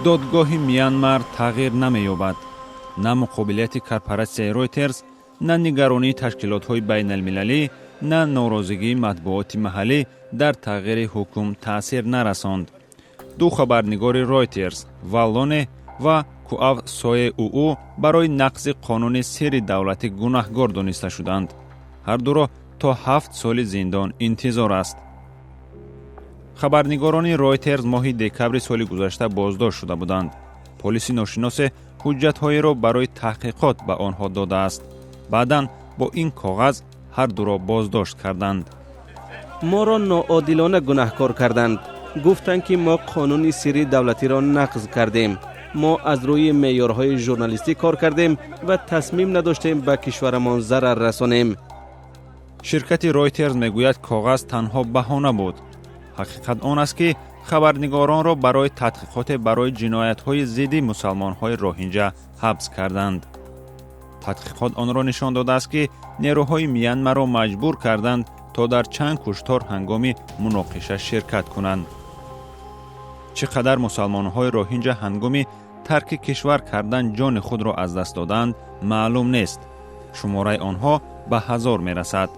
додгоҳи Мянмар тағйир намеёбад. На муқобилияти корпораtsияи Reuters, на нигаронии ташкилотҳои байналмилалӣ, на норозигии матбуоти маҳаллӣ дар тағйири ҳукм таъсир нарасонд. ду хабарнигори Reuters, Валлоне ва Куав Сое УУ барои нақзи қонуни сирри давлатӣ гунаҳгор дониста шуданд. ҳардуро то 7 соли зиндон интизор аст. хабарнигорони Reuters моҳи декабри соли гузашта боздошт шуда буданд. полиси ношиносе ҳуҷҷатҳоеро барои таҳқиқот ба онҳо додааст. баъдан бо ин коғаз ҳардуро боздошт карданд. моро ноодилона гунаҳкор карданд. гуфтанд ки мо қонуни сирри давлатиро нақз кардем. мо аз рӯи меъёрҳои журналистӣ кор кардем ва тасмим надоштем ба кишварамон зарар расонем. ширкати Reuters мегӯяд коғаз танҳо баҳона буд. ҳақиқат он аст ки хабарнигоронро барои тадқиқоте барои ҷиноятҳои зидди мусалмонҳои роҳинҷа ҳабс карданд. тадқиқот онро нишон додааст ки нерӯҳои Мянмарро маҷбур карданд то дар чанд куштор ҳангоми муноқиша ширкат кунанд. чӣ қадар мусалмонҳои роҳинҷа ҳангоми тарки кишвар кардан ҷони худро аз даст доданд маълум нест. шумораи онҳо ба ҳазор мерасад.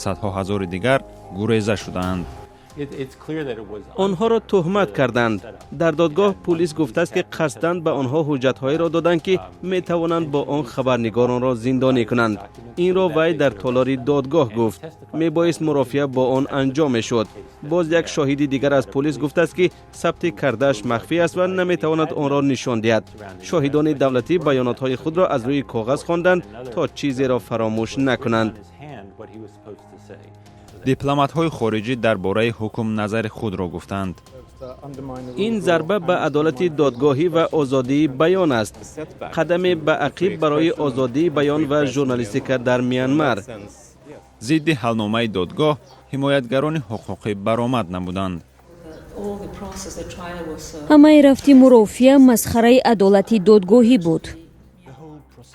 садҳо ҳазори дигар гуреза шуданд. онҳоро тӯҳмат карданд. дар додгоҳ пулис гуфтааст ки қасдан ба онҳо ҳуҷҷатҳоеро доданд ки метавонанд бо он хабарнигоронро зиндонӣ кунанд. инро вай дар толори додгоҳ гуфт. мебоист мурофиа бо он анҷом мешуд. боз як шоҳиди дигар аз пулис гуфтааст ки сабти кардааш махфӣ аст ва наметавонад онро нишон диҳад. шоҳидони давлатӣ баёнотҳои худро аз рӯи коғаз хонданд то чизеро фаромӯш накунанд. дипломатҳои хориҷӣ дар бораи ҳукм назари худро гуфтанд. ин зарба ба адолати додгоҳӣ ва озодии баён аст. қадаме ба ақиб барои озодии баён ва журналистика дар Мянмар. зидди ҳалномаи додгоҳ ҳимоятгарони ҳуқуқӣ баромад намуданд. ҳамаи рафти мурофиа масхараи адолати додгоҳӣ буд.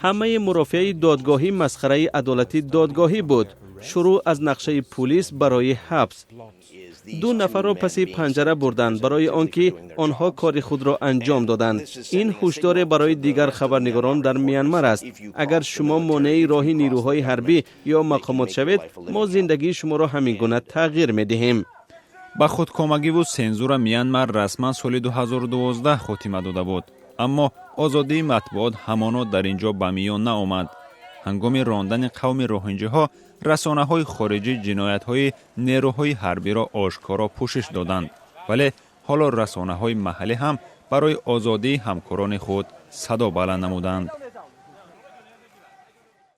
ҳамаи мурофиаи додгоҳӣ масхараи адолати додгоҳӣ буд. шурӯъ аз нақшаи пулис барои ҳабс. 2 нафарро паси панҷара бурданд барои он ки онҳо кори худро анҷом доданд. ин ҳушдоре барои дигар хабарнигорон дар Мянмар аст. агар шумо монеи роҳи нирӯҳои ҳарбӣ ё мақомот шавед, мо зиндагии шуморо ҳамин гуна тағйир медиҳем. ба худкомагиву сензура Мянмар расман соли 2012 хотима дода буд. аммо озодии матбуот ҳамоно дар ин ҷо ба миён наомад. ҳангоми рондани қавми роҳинҷиҳо расонаҳои хориҷӣ ҷиноятҳои нерӯҳои ҳарбиро ошкоро пӯшиш доданд. вале ҳоло расонаҳои маҳаллӣ ҳам барои озодии ҳамкорони худ садо баланд намуданд.